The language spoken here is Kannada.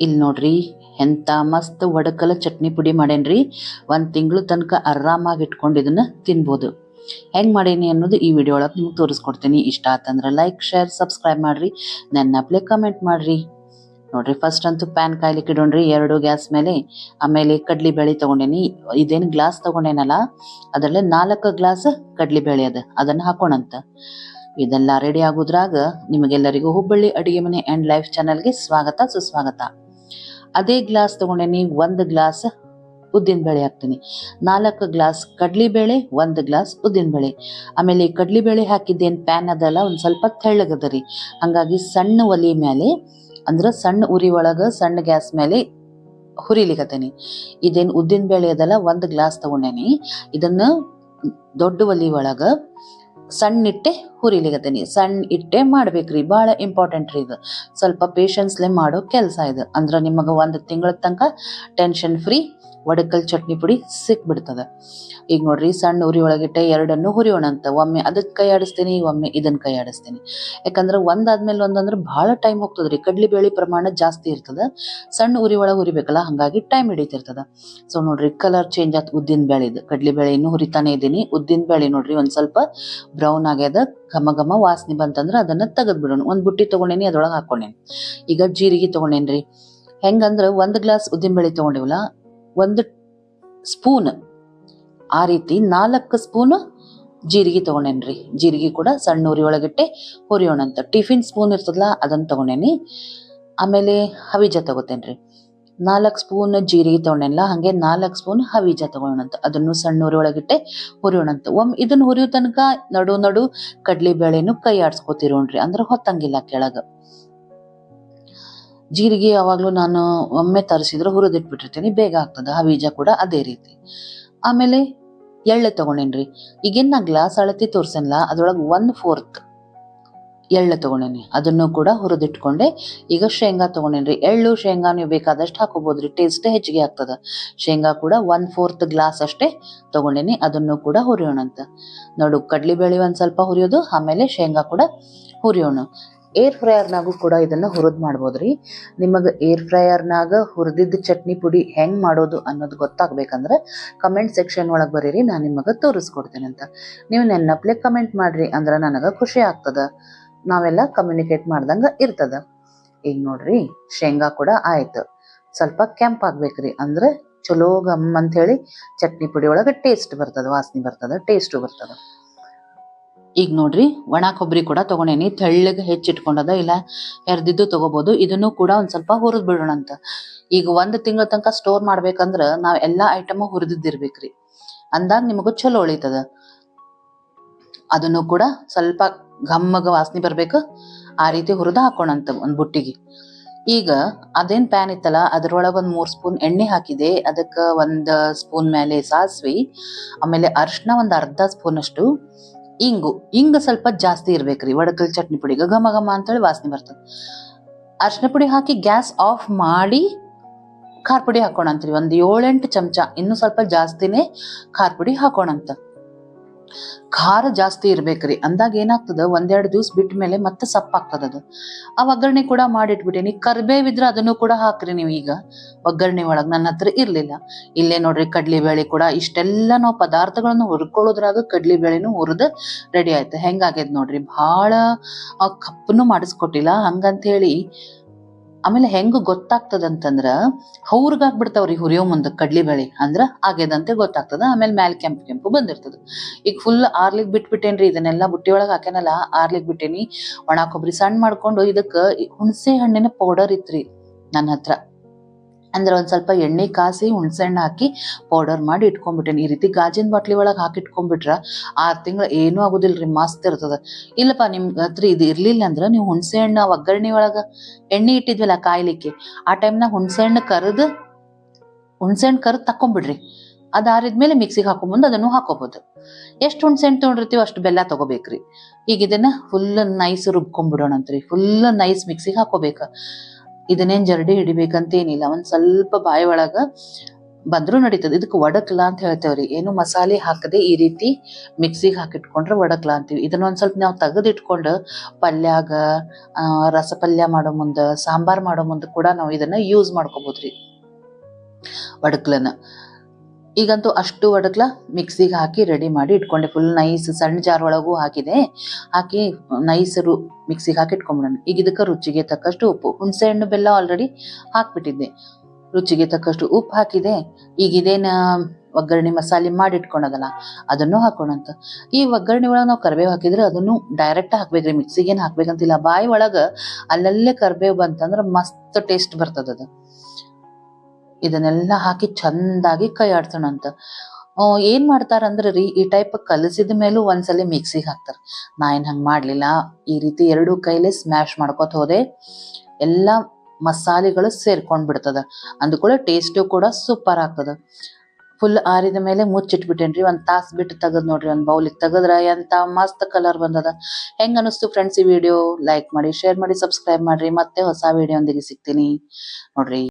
ಇಲ್ಲಿ ನೋಡ್ರಿ ಎಂತ ಮಸ್ತ್ ಒಡಕಲ ಚಟ್ನಿ ಪುಡಿ ಮಾಡೇನ್ರಿ. 1 ತಿಂಗಳು ತನಕ ಆರಾಮಾಗಿ ಇಟ್ಕೊಂಡು ಇದನ್ನ ತಿನ್ಬೋದು. ಹೆಂಗ್ ಮಾಡೀನಿ ಅನ್ನೋದು ಈ ವಿಡಿಯೋ ಒಳಗೆ ನಿಮ್ಗೆ ತೋರಿಸ್ಕೊಡ್ತೀನಿ. ಇಷ್ಟ ಆತಂದ್ರೆ ಲೈಕ್ ಶೇರ್ ಸಬ್ಸ್ಕ್ರೈಬ್ ಮಾಡ್ರಿ, ನನ್ನ ಅಪ್ಲೆ ಕಮೆಂಟ್ ಮಾಡ್ರಿ. ನೋಡ್ರಿ ಫಸ್ಟ್ ಅಂತೂ ಪ್ಯಾನ್ ಕಾಯ್ಲಿಕ್ಕೆ ಇಡೋಣ್ರಿ 2 ಗ್ಯಾಸ್ ಮೇಲೆ. ಆಮೇಲೆ ಕಡ್ಲಿ ಬೇಳೆ ತಗೊಂಡೇನಿ. ಇದೇನು ಗ್ಲಾಸ್ ತಗೊಂಡೇನಲ್ಲ ಅದರಲ್ಲೇ 4 ಗ್ಲಾಸ್ ಕಡ್ಲಿ ಬೇಳೆ ಅದನ್ನ ಹಾಕೋಣಂತ. ಇದೆಲ್ಲ ರೆಡಿ ಆಗೋದ್ರಾಗ ನಿಮಗೆಲ್ಲರಿಗೂ ಹುಬ್ಬಳ್ಳಿ ಅಡಿಗೆ ಮನೆ ಅಂಡ್ ಲೈಫ್ ಚಾನಲ್ಗೆ ಸ್ವಾಗತ ಸುಸ್ವಾಗತ. ಅದೇ ಗ್ಲಾಸ್ ತಗೊಂಡೇನಿ 1 ಗ್ಲಾಸ್ ಉದ್ದಿನ ಬೇಳೆ ಹಾಕ್ತೀನಿ, 4 ಗ್ಲಾಸ್ ಕಡ್ಲಿ ಬೇಳೆ, 1 ಗ್ಲಾಸ್ ಉದ್ದಿನ ಬೇಳೆ. ಆಮೇಲೆ ಈ ಕಡ್ಲಿ ಬೇಳೆ ಹಾಕಿದ್ದೇನು ಪ್ಯಾನ್ ಅದಲ್ಲ ಒಂದ್ ಸ್ವಲ್ಪ ತೆಳ್ಳಗದರಿ, ಹಂಗಾಗಿ ಸಣ್ಣ ಒಲಿ ಮೇಲೆ ಅಂದ್ರೆ ಸಣ್ಣ ಉರಿ ಒಳಗ ಸಣ್ಣ ಗ್ಯಾಸ್ ಮೇಲೆ ಹುರಿಲಿಕತ್ತೇನಿ. ಇದೇನು ಉದ್ದಿನ ಬೇಳೆ ಅದಲ್ಲ 1 ಗ್ಲಾಸ್ ತಗೊಂಡೇನಿ, ಇದನ್ನ ದೊಡ್ಡ ಒಲಿ ಒಳಗ ಸಣ್ಣ ಇಟ್ಟೆ ಹುರಿಲಿಕತ್ತೇನಿ. ಸಣ್ಣ ಇಟ್ಟೆ ಮಾಡ್ಬೇಕ್ರಿ, ಬಹಳ ಇಂಪಾರ್ಟೆಂಟ್ ರೀ ಇದು. ಸ್ವಲ್ಪ ಪೇಶನ್ಸ್ಲೆ ಮಾಡೋ ಕೆಲಸ ಇದು. ಅಂದ್ರ ನಿಮಗ 1 ತಿಂಗಳ ತನಕ ಟೆನ್ಷನ್ ಫ್ರೀ ಒಡಕಲ್ ಚಟ್ನಿ ಪುಡಿ ಸಿಕ್ಬಿಡ್ತದ. ಈಗ ನೋಡ್ರಿ ಸಣ್ಣ ಉರಿ ಒಳಗಿಟ್ಟೆ 2 ಹುರಿಯೋಣಂತ. ಒಮ್ಮೆ ಅದಕ್ಕೆ ಕೈ ಆಡಿಸ್ತೀನಿ, ಒಮ್ಮೆ ಇದನ್ನ ಕೈ ಆಡಿಸ್ತೀನಿ. ಯಾಕಂದ್ರೆ ಒಂದಾದ್ಮೇಲೆ ಒಂದಂದ್ರೆ ಬಹಳ ಟೈಮ್ ಹೋಗ್ತದ್ರಿ. ಕಡ್ಲಿ ಬೇಳೆ ಪ್ರಮಾಣ ಜಾಸ್ತಿ ಇರ್ತದ, ಸಣ್ಣ ಉರಿ ಒಳಗೆ ಹುರಿಬೇಕಲ್ಲ, ಹಂಗಾಗಿ ಟೈಮ್ ಹಿಡಿತಿರ್ತದ. ಸೊ ನೋಡ್ರಿ ಕಲರ್ ಚೇಂಜ್ ಆತ್ ಉದ್ದಿನ ಬೇಳೆದು. ಕಡ್ಲಿ ಬೇಳೆ ಇನ್ನು ಹುರಿತಾನೆ ಇದ್ದೀನಿ. ಉದ್ದಿನ ಬೇಳೆ ನೋಡ್ರಿ ಒಂದ್ ಸ್ವಲ್ಪ ಬ್ರೌನ್ ಆಗ್ಯದ, ಘಮ ಘಮ ವಾಸನೆ ಬಂತಂದ್ರ ಅದನ್ನ ತೆಗೆದ್ ಬಿಡೋಣ. ಒಂದ್ ಬುಟ್ಟಿ ತಗೊಂಡೇನಿ, ಅದ್ರೊಳಗೆ ಹಾಕೊಂಡೇನಿ. ಈಗ ಜೀರಿಗೆ ತಗೊಂಡೇನ್ರಿ. ಹೆಂಗಂದ್ರ 1 ಗ್ಲಾಸ್ ಉದ್ದಿನ ಬೇಳೆ ತಗೊಂಡಿವಲ್ಲ, 1 ಸ್ಪೂನ್ ಆ ರೀತಿ 4 ಸ್ಪೂನ್ ಜೀರಿಗೆ ತಗೊಂಡೇನ್ರಿ. ಜೀರಿಗೆ ಕೂಡ ಸಣ್ಣ ಉರಿ ಒಳಗಿಟ್ಟೆ ಹುರಿಯೋಣಂತ. ಟಿಫಿನ್ ಸ್ಪೂನ್ ಇರ್ತದಲ್ಲ ಅದನ್ನ ತಗೊಂಡೇನಿ. ಆಮೇಲೆ ಹವಿಜ ತಗೋತೇನ್ರಿ. 4 ಸ್ಪೂನ್ ಜೀರಿಗೆ ತಗೊಂಡೇನಲ್ಲ, ಹಂಗೆ 4 ಸ್ಪೂನ್ ಹವಿಜ ತಗೋಣಂತ. ಅದನ್ನು ಸಣ್ಣ ಉರಿ ಒಳಗಿಟ್ಟೆ ಹುರಿಯೋಣಂತ. ಇದನ್ನ ಹುರಿಯೋ ತನಕ ನಡು ಕಡ್ಲಿ ಬೇಳೆನು ಕೈ ಆಡ್ಸ್ಕೊತಿರೋಣ್ರಿ, ಅಂದ್ರೆ ಹೊತ್ತಂಗಿಲ್ಲ ಕೆಳಗ. ಜೀರಿಗೆ ಯಾವಾಗ್ಲೂ ನಾನು ಒಮ್ಮೆ ತರಿಸಿದ್ರೆ ಹುರಿದಿಟ್ಬಿಟ್ಟಿರ್ತೀನಿ, ಬೇಗ ಆಗ್ತದ. ಹವೀಜ ಕೂಡ ಅದೇ ರೀತಿ. ಆಮೇಲೆ ಎಳ್ಳು ತಗೊಂಡೇನ್ರಿ. ಈಗೇನ್ ನಾ ಗ್ಲಾಸ್ ಅಳತಿ ತೋರ್ಸಲ್ಲ, ಅದ್ರೊಳಗೆ 1/4 ಎಳ್ಳು ತಗೊಂಡೇನಿ, ಅದನ್ನು ಕೂಡ ಹುರಿದಿಟ್ಕೊಂಡೆ. ಈಗ ಶೇಂಗಾ ತಗೊಂಡೇನ್ರಿ. ಎಳ್ಳು ಶೇಂಗಾ ನೀವು ಬೇಕಾದಷ್ಟು ಹಾಕೋಬಹುದ್ರಿ, ಟೇಸ್ಟ್ ಹೆಚ್ಚಿಗೆ ಆಗ್ತದ. ಶೇಂಗಾ ಕೂಡ 1/4 ಗ್ಲಾಸ್ ಅಷ್ಟೇ ತಗೊಂಡೇನಿ, ಅದನ್ನು ಕೂಡ ಹುರಿಯೋಣಂತ. ನೋಡು ಕಡ್ಲಿ ಬೇಳೆ ಒಂದ್ ಸ್ವಲ್ಪ ಹುರಿಯೋದು, ಆಮೇಲೆ ಶೇಂಗಾ ಕೂಡ ಹುರಿಯೋಣ. ಏರ್ ಫ್ರೈಯರ್ನಾಗೂ ಕೂಡ ಇದನ್ನ ಹುರಿದ್ ಮಾಡ್ಬೋದ್ರಿ. ನಿಮಗ ಏರ್ ಫ್ರೈಯರ್ನಾಗ ಹುರಿದಿದ್ದ ಚಟ್ನಿ ಪುಡಿ ಹೆಂಗ್ ಮಾಡೋದು ಅನ್ನೋದು ಗೊತ್ತಾಗ್ಬೇಕಂದ್ರ ಕಮೆಂಟ್ ಸೆಕ್ಷನ್ ಒಳಗೆ ಬರೀರಿ, ನಾನು ನಿಮಗ ತೋರಿಸ್ಕೊಡ್ತೇನೆ ಅಂತ. ನೀವು ನೆನ್ನಪ್ಲೆ ಕಮೆಂಟ್ ಮಾಡ್ರಿ, ಅಂದ್ರ ನನಗ ಖುಷಿ ಆಗ್ತದ, ನಾವೆಲ್ಲ ಕಮ್ಯುನಿಕೇಟ್ ಮಾಡ್ದಂಗ ಇರ್ತದ. ಈಗ ನೋಡ್ರಿ ಶೇಂಗಾ ಕೂಡ ಆಯ್ತು. ಸ್ವಲ್ಪ ಕೆಂಪಾಗ್ಬೇಕ್ರಿ, ಅಂದ್ರೆ ಚಲೋ ಗಮ್ ಅಂತ ಹೇಳಿ ಚಟ್ನಿ ಪುಡಿ ಒಳಗ ಟೇಸ್ಟ್ ಬರ್ತದ, ವಾಸನೆ ಬರ್ತದ, ಟೇಸ್ಟು ಬರ್ತದ. ಈಗ ನೋಡ್ರಿ ಒಣ ಕೊಬ್ಬರಿ ಕೂಡ ತಗೊಂಡೇನಿ. ತೆಳ್ಳಗೆ ಹೆಚ್ಚಿಟ್ಕೊಂಡದ, ಇಲ್ಲ ಎರ್ದಿದ್ದು ತಗೋಬಹುದು. ಇದನ್ನು ಕೂಡ ಒಂದ್ ಸ್ವಲ್ಪ ಹುರಿದ್ ಬಿಡೋಣಂತ. ಈಗ 1 ತಿಂಗಳ ತನಕ ಸ್ಟೋರ್ ಮಾಡ್ಬೇಕಂದ್ರ ನಾವ್ ಎಲ್ಲಾ ಐಟಮ್ ಹುರಿದಿದ್ದಿರ್ಬೇಕ್ರಿ, ಅಂದಾಗ ನಿಮಗೂ ಚಲೋ ಉಳಿತದ. ಅದನ್ನು ಕೂಡ ಸ್ವಲ್ಪ ಘಮ್ಮಗ ವಾಸನೆ ಬರ್ಬೇಕು, ಆ ರೀತಿ ಹುರಿದು ಹಾಕೋಣಂತ ಒಂದ್ ಬುಟ್ಟಿಗೆ. ಈಗ ಅದೇನ್ ಪ್ಯಾನ್ ಇತ್ತಲ್ಲ ಅದ್ರೊಳಗ 3 ಸ್ಪೂನ್ ಎಣ್ಣೆ ಹಾಕಿದೆ. ಅದಕ್ಕ 1 ಸ್ಪೂನ್ ಮೇಲೆ ಸಾಸ್ವಿ, ಆಮೇಲೆ ಅರ್ಶಿನ 1/2 ಸ್ಪೂನ್ ಅಷ್ಟು, ಇಂಗು ಸ್ವಲ್ಪ ಜಾಸ್ತಿ ಇರ್ಬೇಕ್ರಿ. ಒಡಕಲ್ ಚಟ್ನಿ ಪುಡಿಗ ಘಮ ಘಮ ಅಂತೇಳಿ ವಾಸನೆ ಬರ್ತದೆ. ಅರ್ಶಿನ ಪುಡಿ ಹಾಕಿ ಗ್ಯಾಸ್ ಆಫ್ ಮಾಡಿ ಖಾರ ಪುಡಿ ಹಾಕೋಣಂತ್ರಿ. 7-8 ಚಮಚ, ಇನ್ನು ಸ್ವಲ್ಪ ಜಾಸ್ತಿನೇ ಖಾರ ಪುಡಿ ಹಾಕೋಣಂತ. ಖಾರ ಜಾಸ್ತಿ ಇರ್ಬೇಕ್ರಿ, ಅಂದಾಗ ಏನಾಗ್ತದ 1-2 ದಿವ್ಸ ಬಿಟ್ಟ ಮೇಲೆ ಮತ್ತೆ ಸಪ್ಪಾಗ್ತದ ಅದು. ಆ ಒಗ್ಗರಣೆ ಕೂಡ ಮಾಡಿಟ್ಬಿಟ್ಟೇನಿ. ಕರ್ಬೇವಿದ್ರ ಅದನ್ನು ಕೂಡ ಹಾಕ್ರಿ ನೀವು. ಈಗ ಒಗ್ಗರಣೆ ಒಳಗ್ ನನ್ನ ಹತ್ರ ಇರ್ಲಿಲ್ಲ. ಇಲ್ಲೇ ನೋಡ್ರಿ ಕಡ್ಲಿ ಬೇಳೆ ಕೂಡ ಇಷ್ಟೆಲ್ಲ ನಾವು ಪದಾರ್ಥಗಳನ್ನು ಹುರ್ಕೊಳ್ಳೋದ್ರಾಗ ಕಡ್ಲಿ ಬೇಳೆನು ಹುರಿದು ರೆಡಿ ಆಯ್ತು. ಹೆಂಗಾಗ್ಯದ ನೋಡ್ರಿ, ಬಹಳ ಕಪ್ಪನು ಮಾಡಿಸ್ಕೊಟ್ಟಿಲ್ಲ ಹಂಗಂತ ಹೇಳಿ. ಆಮೇಲೆ ಹೆಂಗ ಗೊತ್ತಾಗ್ತದಂತಂದ್ರ ಹೌರ್ಗಾಗ್ಬಿಡ್ತಾವ್ರಿ ಹುರಿಯೋ ಮುಂದ ಕಡ್ಲಿ ಬೇಳೆ, ಅಂದ್ರ ಆಗ್ಯದಂತೆ ಗೊತ್ತಾಗ್ತದ. ಆಮೇಲೆ ಮ್ಯಾಲ ಕೆಂಪು ಕೆಂಪು ಬಂದಿರ್ತದ. ಈಗ ಫುಲ್ ಆರ್ಲಿಗ್ ಬಿಟ್ಬಿಟ್ಟೇನ್ರಿ, ಇದನ್ನೆಲ್ಲ ಬುಟ್ಟಿ ಒಳಗ್ ಹಾಕ್ಯಾನಲ್ಲ ಆರ್ಲಿಗ್ ಬಿಟ್ಟೇನಿ. ಒಣ ಕೊಬ್ಬರಿ ಸಣ್ಣ ಮಾಡ್ಕೊಂಡು ಇದಕ್ಕ ಹುಣಸೆ ಹಣ್ಣಿನ ಪೌಡರ್ ಇತ್ರಿ ನನ್ನ ಹತ್ರ, ಅಂದ್ರೆ ಒಂದ್ ಸ್ವಲ್ಪ ಎಣ್ಣೆ ಕಾಸಿ ಹುಣಸೆ ಹಣ್ಣು ಹಾಕಿ ಪೌಡರ್ ಮಾಡಿ ಇಟ್ಕೊಂಡ್ಬಿಟ್ಟೇನಿ. ಈ ರೀತಿ ಗಾಜಿನ ಬಾಟ್ಲಿ ಒಳಗ್ ಹಾಕಿ ಇಟ್ಕೊಂಡ್ಬಿಟ್ರ 6 ತಿಂಗಳ ಏನೂ ಆಗುದಿಲ್ರಿ, ಮಸ್ತ್ ಇರ್ತದ. ಇಲ್ಲಪ್ಪಾ ನಿಮ್ ಹತ್ರ ಇದು ಇರ್ಲಿಲ್ಲ ಅಂದ್ರ ನೀವು ಹುಣಸೆ ಹಣ್ಣು ಒಗ್ಗರಣೆ ಒಳಗ ಎಣ್ಣೆ ಇಟ್ಟಿದ್ವಲ್ಲ ಕಾಯ್ಲಿಕ್ಕೆ, ಆ ಟೈಮ್ನಾಗ ಹುಣಸೆ ಹಣ್ಣು ಕರೆದು ತಕೊಂಡ್ಬಿಡ್ರಿ. ಅದ್ ಆರಿದ್ಮೇಲೆ ಮಿಕ್ಸಿಗೆ ಹಾಕೋ ಮುಂದೆ ಅದನ್ನು ಹಾಕೋಬಹುದು. ಎಷ್ಟು ಹುಣಸೆ ಹಣ್ಣು ತೊಗೊಂಡಿರ್ತೀವಿ ಅಷ್ಟು ಬೆಲ್ಲ ತಗೋಬೇಕ್ರಿ. ಈಗ ಇದನ್ನ ಫುಲ್ ನೈಸ್ ರುಬ್ಕೊಂಡ್ಬಿಡೋಣಂತ್ರಿ. ಫುಲ್ ನೈಸ್ ಮಿಕ್ಸಿಗೆ ಹಾಕೋಬೇಕ. ಇದನ್ನೇನ್ ಜರಡಿ ಹಿಡಿಬೇಕಂತ ಏನಿಲ್ಲ. ಒಂದ್ ಸ್ವಲ್ಪ ಬಾಯಿ ಒಳಗ ಬಂದ್ರೂ ನಡೀತದೆ. ಇದಕ್ಕೆ ಒಡಕ್ಲ ಅಂತ ಹೇಳ್ತೇವ್ರಿ. ಏನು ಮಸಾಲೆ ಹಾಕದೆ ಈ ರೀತಿ ಮಿಕ್ಸಿಗೆ ಹಾಕಿಟ್ಕೊಂಡ್ರೆ ಒಡಕ್ಲ ಅಂತೀವಿ. ಇದನ್ನ ಒಂದ್ ಸ್ವಲ್ಪ ನಾವು ತೆಗೆದಿಟ್ಕೊಂಡು ಪಲ್ಯಾಗ ರಸ ಪಲ್ಯ ಮಾಡೋ ಮುಂದ, ಸಾಂಬಾರ್ ಮಾಡೋ ಮುಂದ ಕೂಡ ನಾವು ಇದನ್ನ ಯೂಸ್ ಮಾಡ್ಕೋಬಹುದ್ರಿ ಒಡಕ್ಲನ. ಈಗಂತೂ ಅಷ್ಟು ಒಡಕ್ಲ ಮಿಕ್ಸಿಗೆ ಹಾಕಿ ರೆಡಿ ಮಾಡಿ ಇಟ್ಕೊಂಡೆ. ಫುಲ್ ನೈಸ್ ಸಣ್ಣ ಜಾರ್ ಒಳಗೂ ಹಾಕಿದೆ. ಹಾಕಿ ನೈಸ್ ಮಿಕ್ಸಿಗೆ ಹಾಕಿ ಇಟ್ಕೊಂಡ್ಬಿಡೋಣ. ಈಗ ಇದಕ್ಕೆ ರುಚಿಗೆ ತಕ್ಕಷ್ಟು ಉಪ್ಪು, ಹುಣಸೆ ಹಣ್ಣು ಬೆಲ್ಲ ಆಲ್ರೆಡಿ ಹಾಕ್ಬಿಟ್ಟಿದ್ದೆ. ರುಚಿಗೆ ತಕ್ಕಷ್ಟು ಉಪ್ಪು ಹಾಕಿದೆ. ಈಗ ಇದೇನ ಒಗ್ಗರಣೆ ಮಸಾಲೆ ಮಾಡಿ ಇಟ್ಕೊಳದಲ್ಲ ಅದನ್ನು ಹಾಕೋಣಂತ. ಈ ಒಗ್ಗರಣೆ ಒಳಗೆ ನಾವು ಕರ್ಬೇವು ಹಾಕಿದ್ರೆ ಅದನ್ನು ಡೈರೆಕ್ಟ್ ಹಾಕ್ಬೇಕ್ರಿ, ಮಿಕ್ಸಿಗೇನು ಹಾಕ್ಬೇಕಂತಿಲ್ಲ. ಬಾಯಿ ಒಳಗ ಅಲ್ಲಲ್ಲೇ ಕರ್ಬೇವು ಬಂತಂದ್ರ ಮಸ್ತ್ ಟೇಸ್ಟ್ ಬರ್ತದ ಅದು. ಇದನ್ನೆಲ್ಲ ಹಾಕಿ ಚಂದಾಗಿ ಕೈ ಆಡ್ಸೋಣಂತ. ಏನ್ ಮಾಡ್ತಾರಂದ್ರಿ, ಈ ಟೈಪ್ ಕಲಸಿದ ಮೇಲೂ ಒಂದ್ಸಲಿ ಮಿಕ್ಸಿಗೆ ಹಾಕ್ತಾರ. ನಾ ಏನ್ ಹಂಗ್ ಮಾಡ್ಲಿಲ್ಲ. ಈ ರೀತಿ ಎರಡು ಕೈಲೇ ಸ್ಮ್ಯಾಶ್ ಮಾಡ್ಕೊತ ಹೋದೆ. ಎಲ್ಲಾ ಮಸಾಲೆಗಳು ಸೇರ್ಕೊಂಡ್ ಬಿಡ್ತದ. ಅಂದ್ಕೂಡ ಟೇಸ್ಟು ಕೂಡ ಸೂಪರ್ ಆಗ್ತದ. ಫುಲ್ ಆರಿದ ಮೇಲೆ ಮುಚ್ಚಿಟ್ಬಿಟ್ಟೇನ್ರಿ. ಒಂದ್ ತಾಸ್ ಬಿಟ್ಟು ತೆಗದ್ ನೋಡ್ರಿ, ಒಂದ್ ಬೌಲಿಗೆ ತೆಗದ್ರ ಎಂತ ಮಸ್ತ್ ಕಲರ್ ಬಂದದ. ಹೆಂಗ್ ಅನಿಸ್ತು ಫ್ರೆಂಡ್ಸ್ ಈ ವಿಡಿಯೋ? ಲೈಕ್ ಮಾಡಿ, ಶೇರ್ ಮಾಡಿ, ಸಬ್ಸ್ಕ್ರೈಬ್ ಮಾಡ್ರಿ. ಮತ್ತೆ ಹೊಸ ವಿಡಿಯೋ ಒಂದಿಗೆ ಸಿಗ್ತೀನಿ ನೋಡ್ರಿ.